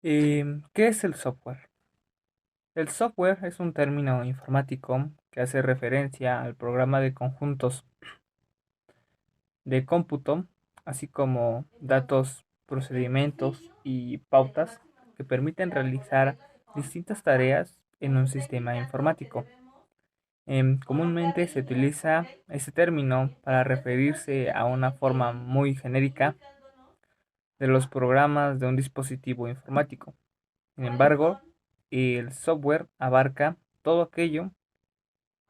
¿Qué es el software? El software es un término informático que hace referencia al programa de conjuntos de cómputo, así como datos, procedimientos y pautas que permiten realizar distintas tareas en un sistema informático. Comúnmente se utiliza este término para referirse a una forma muy genérica de los programas de un dispositivo informático. Sin embargo, el software abarca todo aquello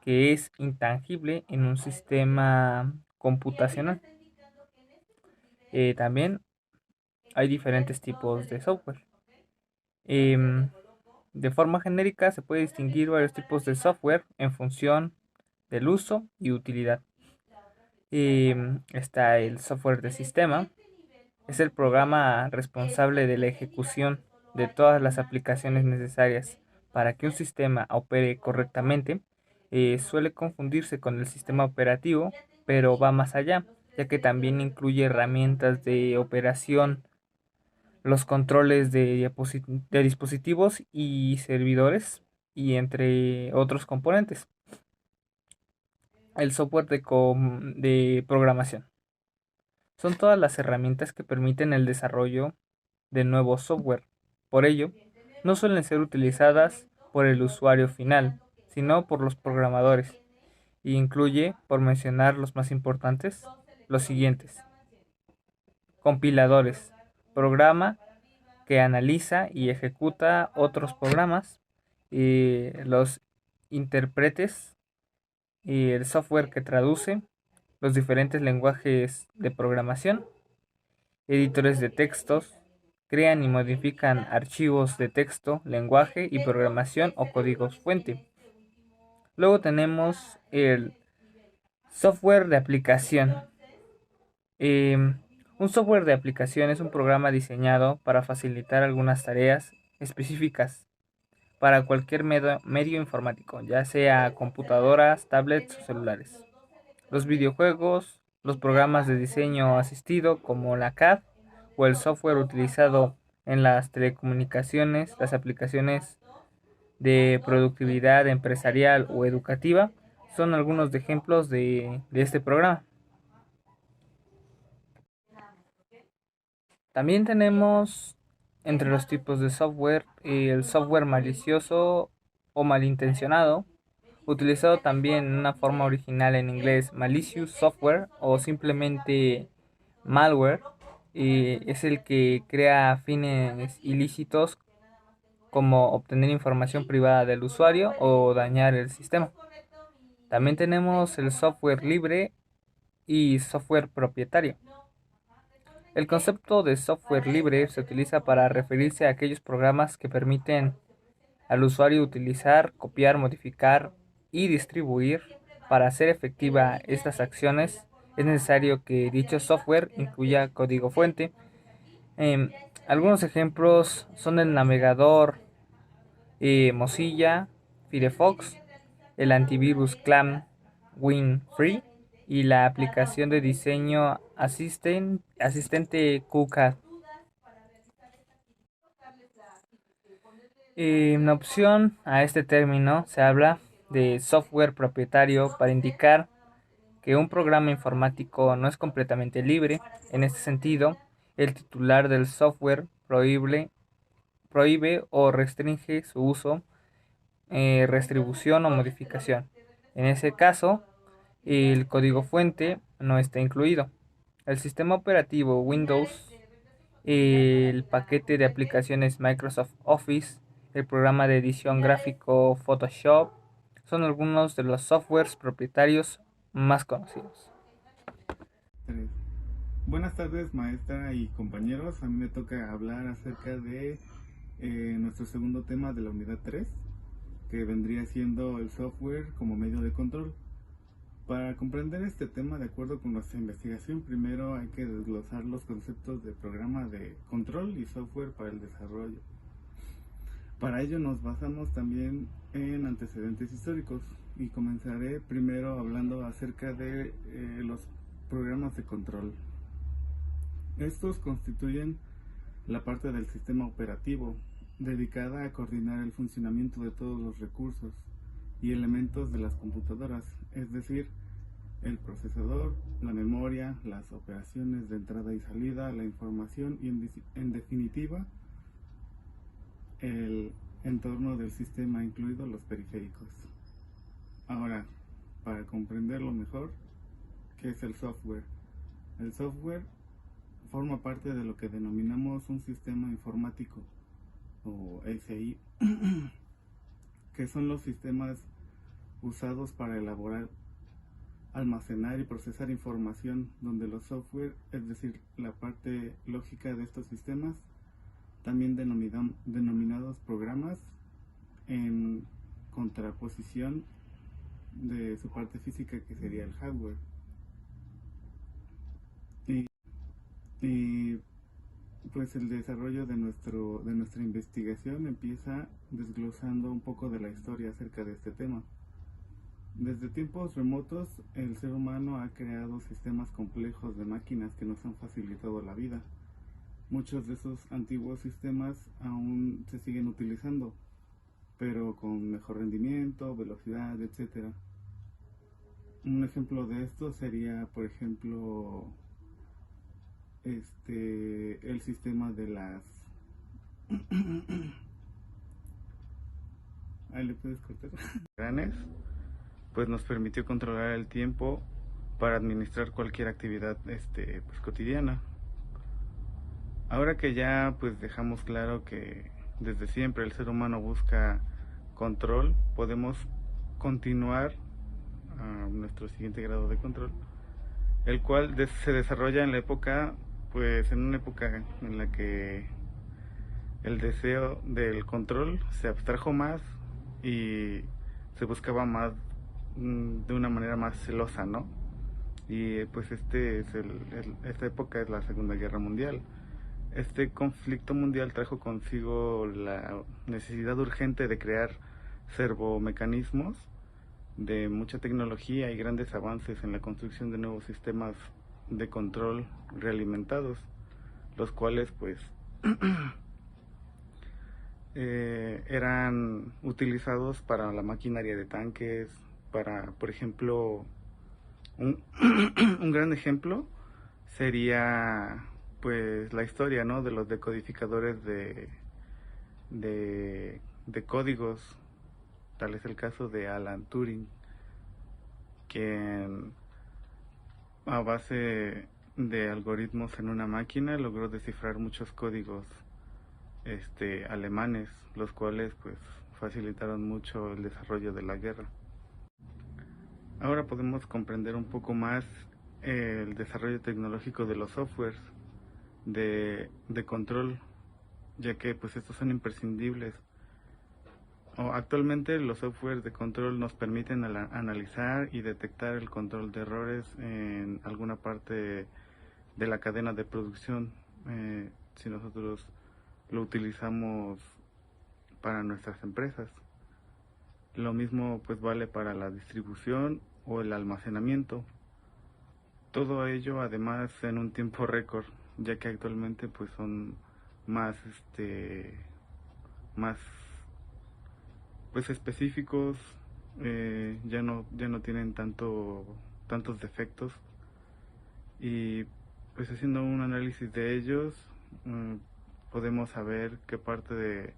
que es intangible en un sistema computacional. También hay diferentes tipos de software. Em, de forma genérica se puede distinguir varios tipos de software en función del uso y utilidad. Está el software de sistema. Es el programa responsable de la ejecución de todas las aplicaciones necesarias para que un sistema opere correctamente. Suele confundirse con el sistema operativo, pero va más allá, ya que también incluye herramientas de operación, los controles de dispositivos y servidores, y entre otros componentes. El software de programación. Son todas las herramientas que permiten el desarrollo de nuevo software. Por ello, no suelen ser utilizadas por el usuario final, sino por los programadores, y incluye, por mencionar los más importantes, los siguientes: compiladores, programa que analiza y ejecuta otros programas; y los intérpretes, y el software que traduce los diferentes lenguajes de programación; editores de textos, crean y modifican archivos de texto, lenguaje y programación o códigos fuente. Luego tenemos el software de aplicación. Un software de aplicación es un programa diseñado para facilitar algunas tareas específicas para cualquier medio informático, ya sea computadoras, tablets o celulares. Los videojuegos, los programas de diseño asistido como la CAD o el software utilizado en las telecomunicaciones, las aplicaciones de productividad empresarial o educativa, son algunos de ejemplos de este programa. También tenemos entre los tipos de software el software malicioso o malintencionado, utilizado también en una forma original en inglés malicious software o simplemente malware. Es el que crea fines ilícitos como obtener información privada del usuario o dañar el sistema. También tenemos el software libre y software propietario. El concepto de software libre se utiliza para referirse a aquellos programas que permiten al usuario utilizar, copiar, modificar y distribuir. Para hacer efectiva estas acciones es necesario que dicho software incluya código fuente. Em, Algunos ejemplos son el navegador Mozilla Firefox, el antivirus Clam WinFree y la aplicación de diseño asistente KuCad. En opción a este término se habla de software propietario para indicar que un programa informático no es completamente libre. En este sentido, el titular del software prohíbe o restringe su uso, restribución o modificación. En ese caso, el código fuente no está incluido. El sistema operativo Windows, el paquete de aplicaciones Microsoft Office, el programa de edición gráfico Photoshop, son algunos de los softwares propietarios más conocidos. Tres. Buenas tardes, maestra y compañeros. A mí me toca hablar acerca de nuestro segundo tema de la unidad 3, que vendría siendo el software como medio de control. Para comprender este tema de acuerdo con nuestra investigación, primero hay que desglosar los conceptos de programa de control y software para el desarrollo. Para ello nos basamos también en antecedentes históricos y comenzaré primero hablando acerca de los programas de control. Estos constituyen la parte del sistema operativo, dedicada a coordinar el funcionamiento de todos los recursos y elementos de las computadoras, es decir, el procesador, la memoria, las operaciones de entrada y salida, la información y en definitiva el entorno del sistema, incluidos los periféricos. Ahora, para comprenderlo mejor, ¿qué es el software? El software forma parte de lo que denominamos un sistema informático o SI, que son los sistemas usados para elaborar, almacenar y procesar información, donde los software, es decir, la parte lógica de estos sistemas, también denominados programas, en contraposición de su parte física, que sería el hardware. Y pues el desarrollo de nuestra investigación empieza desglosando un poco de la historia acerca de este tema. Desde tiempos remotos, el ser humano ha creado sistemas complejos de máquinas que nos han facilitado la vida. Muchos de esos antiguos sistemas aún se siguen utilizando, pero con mejor rendimiento, velocidad, etc. Un ejemplo de esto sería, por ejemplo, el sistema de las... Ahí le puedes cortar. Pues nos permitió controlar el tiempo para administrar cualquier actividad pues cotidiana. Ahora que ya pues dejamos claro que desde siempre el ser humano busca control, podemos continuar a nuestro siguiente grado de control, el cual se desarrolla en la época, pues en una época en la que el deseo del control se abstrajo más y se buscaba más de una manera más celosa, ¿no? Y pues esta época es la Segunda Guerra Mundial. Este conflicto mundial trajo consigo la necesidad urgente de crear servomecanismos de mucha tecnología y grandes avances en la construcción de nuevos sistemas de control realimentados, los cuales pues eran utilizados para la maquinaria de tanques, para, por ejemplo, un gran ejemplo sería pues la historia, ¿no?, de los decodificadores de códigos. Tal es el caso de Alan Turing, quien a base de algoritmos en una máquina logró descifrar muchos códigos alemanes, los cuales pues facilitaron mucho el desarrollo de la guerra. Ahora podemos comprender un poco más el desarrollo tecnológico de los softwares de control, ya que pues estos son imprescindibles. Actualmente los softwares de control nos permiten analizar y detectar el control de errores en alguna parte de la cadena de producción, si nosotros lo utilizamos para nuestras empresas. Lo mismo pues vale para la distribución o el almacenamiento. Todo ello además en un tiempo récord, ya que actualmente pues son más pues específicos, ya no tienen tantos defectos, y pues haciendo un análisis de ellos podemos saber qué parte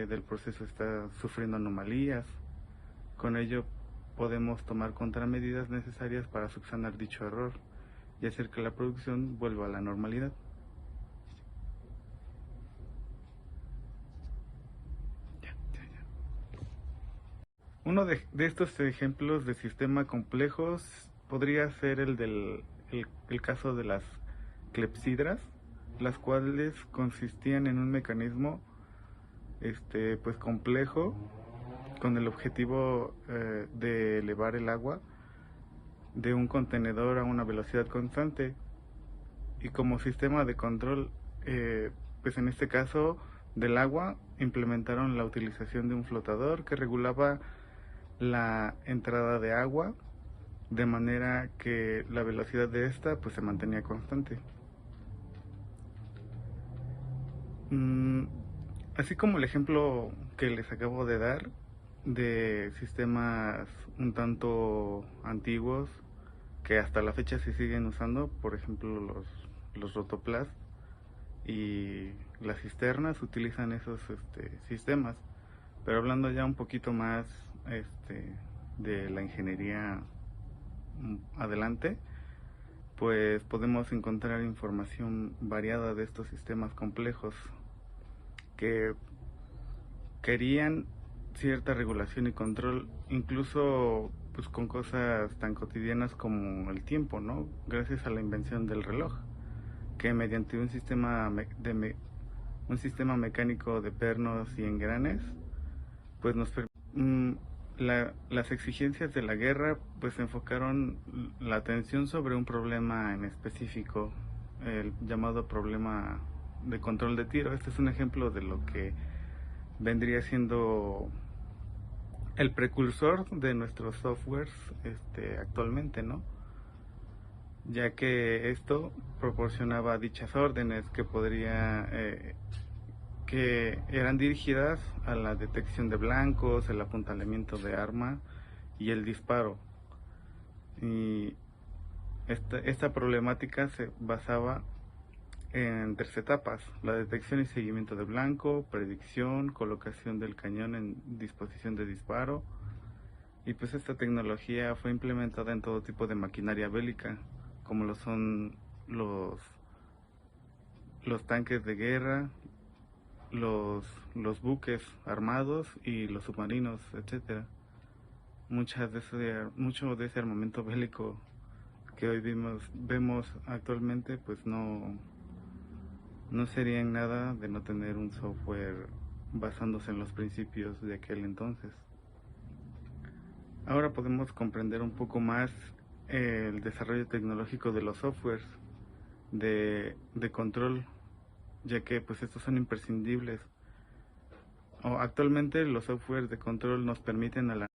del proceso está sufriendo anomalías. Con ello podemos tomar contramedidas necesarias para subsanar dicho error y hacer que la producción vuelva a la normalidad. Uno de estos ejemplos de sistema complejos podría ser el caso de las clepsidras, las cuales consistían en un mecanismo pues complejo, con el objetivo de elevar el agua de un contenedor a una velocidad constante, y como sistema de control pues en este caso del agua implementaron la utilización de un flotador que regulaba la entrada de agua de manera que la velocidad de esta pues se mantenía constante. Mm, Así como el ejemplo que les acabo de dar de sistemas un tanto antiguos que hasta la fecha se siguen usando, por ejemplo los rotoplas y las cisternas utilizan esos sistemas. Pero hablando ya un poquito más de la ingeniería adelante, pues podemos encontrar información variada de estos sistemas complejos que querían cierta regulación y control, incluso pues con cosas tan cotidianas como el tiempo, ¿no? Gracias a la invención del reloj, que mediante un sistema mecánico de pernos y engranes, pues las exigencias de la guerra pues enfocaron la atención sobre un problema en específico, el llamado problema de control de tiro. Este es un ejemplo de lo que vendría siendo el precursor de nuestros softwares actualmente, ¿no? Ya que esto proporcionaba dichas órdenes que eran dirigidas a la detección de blancos, el apuntalamiento de arma y el disparo. Y esta problemática se basaba en tres etapas: la detección y seguimiento de blanco, predicción, colocación del cañón en disposición de disparo. Y pues esta tecnología fue implementada en todo tipo de maquinaria bélica, como lo son los tanques de guerra, los buques armados y los submarinos, etcétera. Mucho de ese armamento bélico que hoy vemos actualmente, pues no sería en nada de no tener un software basándose en los principios de aquel entonces. Ahora podemos comprender un poco más el desarrollo tecnológico de los softwares de control, ya que pues estos son imprescindibles. Actualmente los softwares de control nos permiten a la...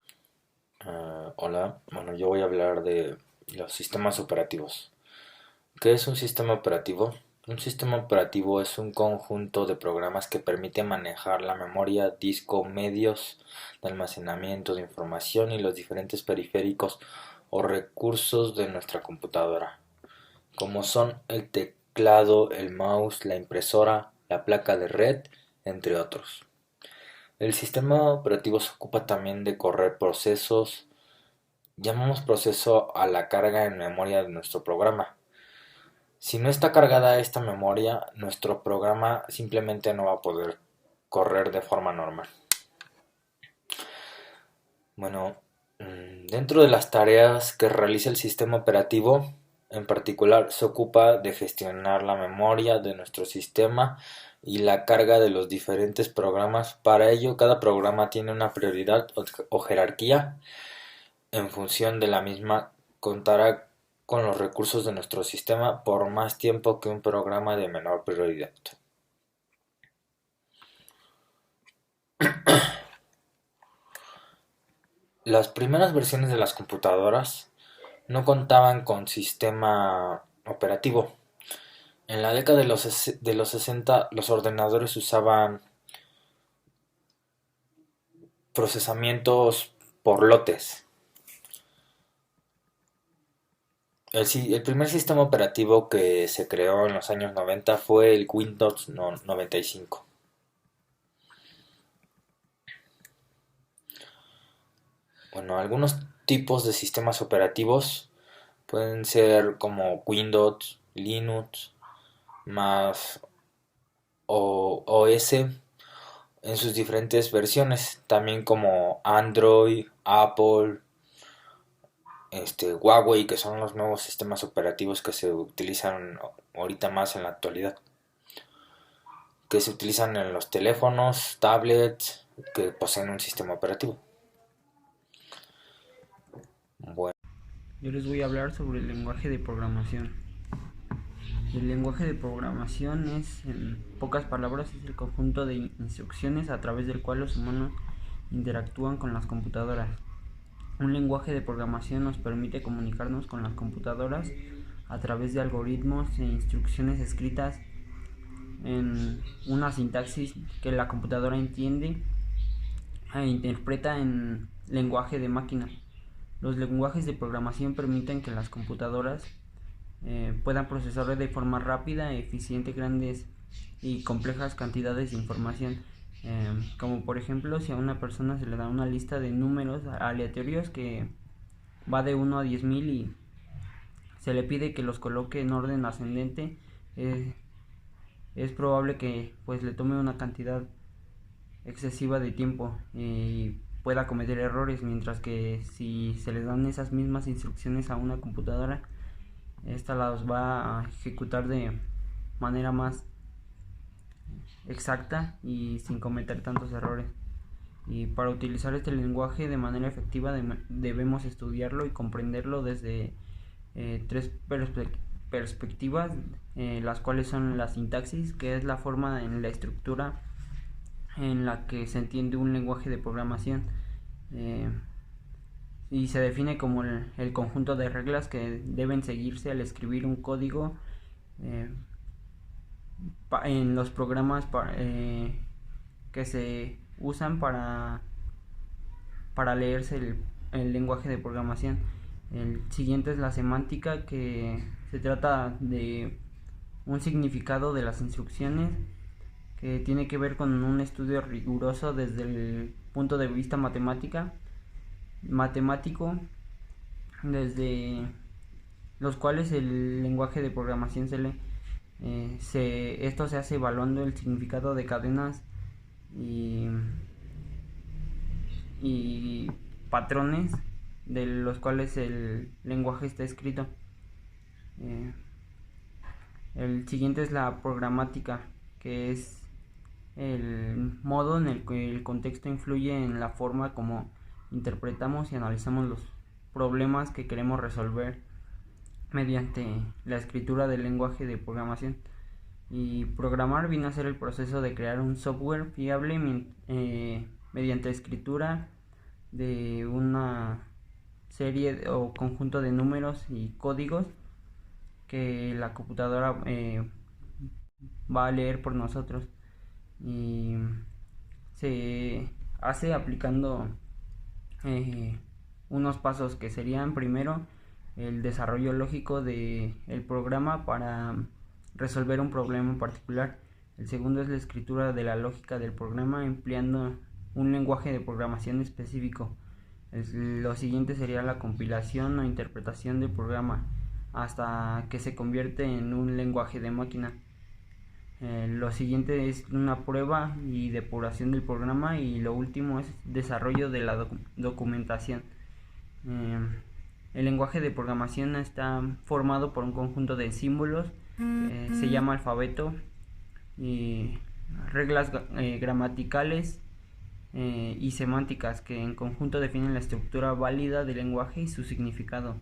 Hola, bueno, yo voy a hablar de los sistemas operativos. ¿Qué es un sistema operativo? Un sistema operativo es un conjunto de programas que permite manejar la memoria, disco, medios de almacenamiento de información y los diferentes periféricos o recursos de nuestra computadora, como son el teclado, el mouse, la impresora, la placa de red, entre otros. El sistema operativo se ocupa también de correr procesos. Llamamos proceso a la carga en memoria de nuestro programa. Si no está cargada esta memoria, nuestro programa simplemente no va a poder correr de forma normal. Bueno, dentro de las tareas que realiza el sistema operativo, en particular se ocupa de gestionar la memoria de nuestro sistema y la carga de los diferentes programas. Para ello, cada programa tiene una prioridad o jerarquía. En función de la misma, contará con los recursos de nuestro sistema por más tiempo que un programa de menor prioridad. Las primeras versiones de las computadoras no contaban con sistema operativo. En la década de los 60, los ordenadores usaban procesamientos por lotes. El primer sistema operativo que se creó en los años 90 fue el Windows 95. Bueno, algunos tipos de sistemas operativos pueden ser como Windows, Linux, más OS en sus diferentes versiones, también como Android, Apple, Huawei, que son los nuevos sistemas operativos que se utilizan ahorita más en la actualidad, que se utilizan en los teléfonos, tablets, que poseen un sistema operativo. Bueno, yo les voy a hablar sobre el lenguaje de programación. El lenguaje de programación es, en pocas palabras, es el conjunto de instrucciones a través del cual los humanos interactúan con las computadoras. Un lenguaje de programación nos permite comunicarnos con las computadoras a través de algoritmos e instrucciones escritas en una sintaxis que la computadora entiende e interpreta en lenguaje de máquina. Los lenguajes de programación permiten que las computadoras puedan procesar de forma rápida, eficiente, grandes y complejas cantidades de información. Como por ejemplo, si a una persona se le da una lista de números aleatorios que va de 1 a 10.000 y se le pide que los coloque en orden ascendente, es probable que pues le tome una cantidad excesiva de tiempo y pueda cometer errores, mientras que si se le dan esas mismas instrucciones a una computadora, esta las va a ejecutar de manera más exacta y sin cometer tantos errores. Y para utilizar este lenguaje de manera efectiva debemos estudiarlo y comprenderlo desde tres perspectivas, las cuales son la sintaxis, que es la forma en la estructura en la que se entiende un lenguaje de programación, y se define como el conjunto de reglas que deben seguirse al escribir un código en los programas que se usan para leerse el lenguaje de programación. El siguiente es la semántica, que se trata de un significado de las instrucciones que tiene que ver con un estudio riguroso desde el punto de vista matemático, desde los cuales el lenguaje de programación se lee. Esto se hace evaluando el significado de cadenas y patrones de los cuales el lenguaje está escrito. El siguiente es la programática, que es el modo en el que el contexto influye en la forma como interpretamos y analizamos los problemas que queremos resolver mediante la escritura del lenguaje de programación. Y programar viene a ser el proceso de crear un software fiable mediante escritura de una serie o conjunto de números y códigos que la computadora va a leer por nosotros, y se hace aplicando unos pasos que serían: primero, el desarrollo lógico del programa para resolver un problema en particular. El segundo es la escritura de la lógica del programa empleando un lenguaje de programación específico. Lo siguiente sería la compilación o interpretación del programa hasta que se convierte en un lenguaje de máquina. Lo siguiente es una prueba y depuración del programa, y lo último es desarrollo de la documentación. El lenguaje de programación está formado por un conjunto de símbolos, se llama alfabeto, y reglas gramaticales y semánticas que en conjunto definen la estructura válida del lenguaje y su significado.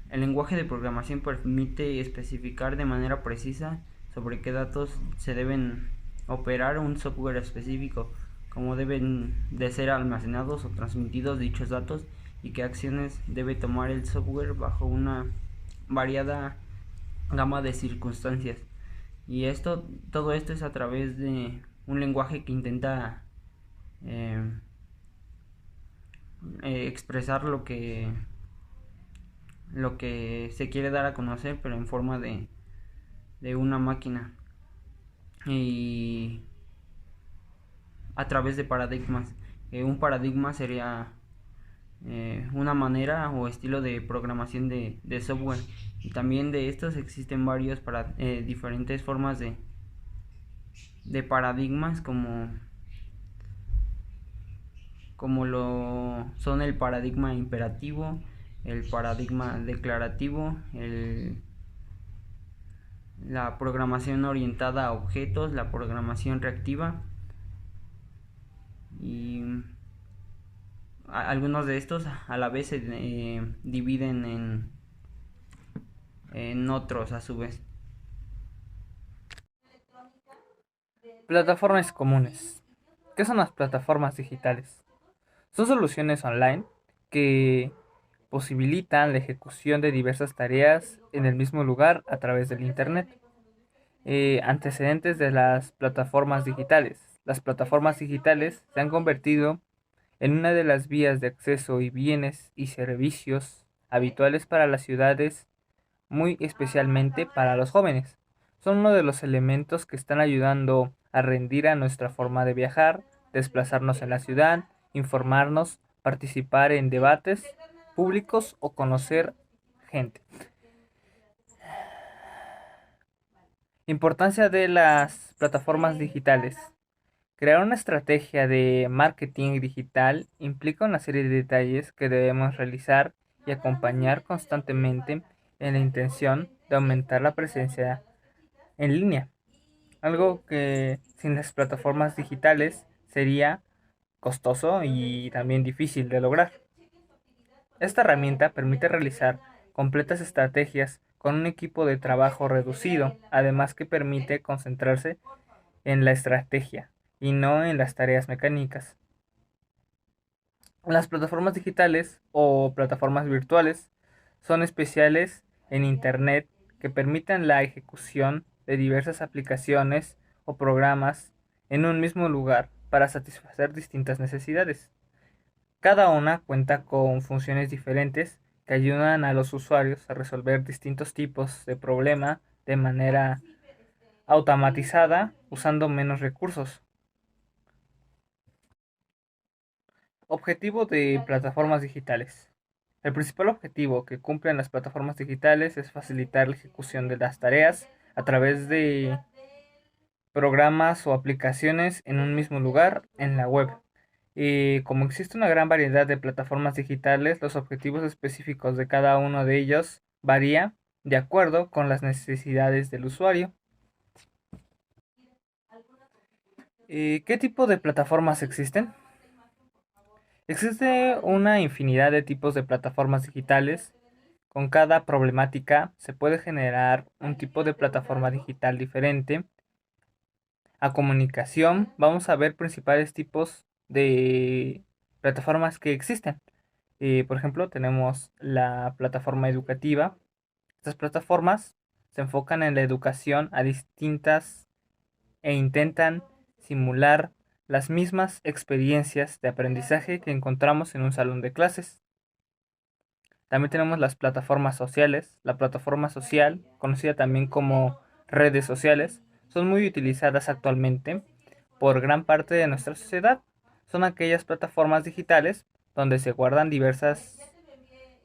El lenguaje de programación permite especificar de manera precisa sobre qué datos se deben operar un software específico, cómo deben de ser almacenados o transmitidos dichos datos y qué acciones debe tomar el software bajo una variada gama de circunstancias. Y todo esto es a través de un lenguaje que intenta expresar lo que se quiere dar a conocer, pero en forma de una máquina, y a través de paradigmas. Un paradigma sería una manera o estilo de programación de software, y también de estos existen varios diferentes formas de paradigmas, como lo son el paradigma imperativo, el paradigma declarativo, la programación orientada a objetos, la programación reactiva, y algunos de estos a la vez se dividen en otros a su vez. Plataformas comunes. ¿Qué son las plataformas digitales? Son soluciones online que posibilitan la ejecución de diversas tareas en el mismo lugar a través del Internet. Antecedentes de las plataformas digitales. Las plataformas digitales se han convertido en una de las vías de acceso y bienes y servicios habituales para las ciudades, muy especialmente para los jóvenes. Son uno de los elementos que están ayudando a rendir a nuestra forma de viajar, desplazarnos en la ciudad, informarnos, participar en debates públicos o conocer gente. Importancia de las plataformas digitales. Crear una estrategia de marketing digital implica una serie de detalles que debemos realizar y acompañar constantemente en la intención de aumentar la presencia en línea. Algo que sin las plataformas digitales sería costoso y también difícil de lograr. Esta herramienta permite realizar completas estrategias con un equipo de trabajo reducido, además que permite concentrarse en la estrategia y no en las tareas mecánicas. Las plataformas digitales o plataformas virtuales son especiales en Internet que permiten la ejecución de diversas aplicaciones o programas en un mismo lugar para satisfacer distintas necesidades. Cada una cuenta con funciones diferentes que ayudan a los usuarios a resolver distintos tipos de problema de manera automatizada usando menos recursos. Objetivo de plataformas digitales. El principal objetivo que cumplen las plataformas digitales es facilitar la ejecución de las tareas a través de programas o aplicaciones en un mismo lugar en la web. Y como existe una gran variedad de plataformas digitales, los objetivos específicos de cada uno de ellos varía de acuerdo con las necesidades del usuario. ¿Qué tipo de plataformas existen? Existe una infinidad de tipos de plataformas digitales. Con cada problemática se puede generar un tipo de plataforma digital diferente. A comunicación, vamos a ver principales tipos de plataformas que existen. Por ejemplo, tenemos la plataforma educativa. Estas plataformas se enfocan en la educación a distintas e intentan simular las mismas experiencias de aprendizaje que encontramos en un salón de clases. También tenemos las plataformas sociales. La plataforma social, conocida también como redes sociales, son muy utilizadas actualmente por gran parte de nuestra sociedad. Son aquellas plataformas digitales donde se guardan diversas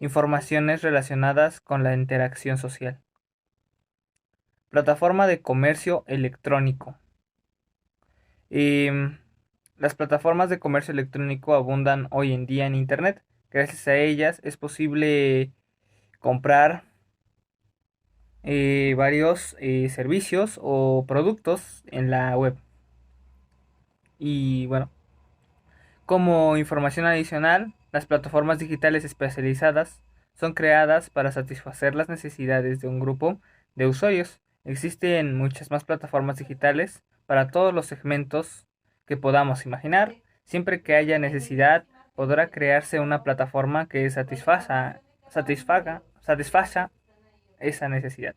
informaciones relacionadas con la interacción social. Plataforma de comercio electrónico. Las plataformas de comercio electrónico abundan hoy en día en Internet. Gracias a ellas es posible comprar varios servicios o productos en la web. Y bueno, como información adicional, las plataformas digitales especializadas son creadas para satisfacer las necesidades de un grupo de usuarios. Existen muchas más plataformas digitales para todos los segmentos que podamos imaginar. Siempre que haya necesidad, podrá crearse una plataforma que satisfaga esa necesidad.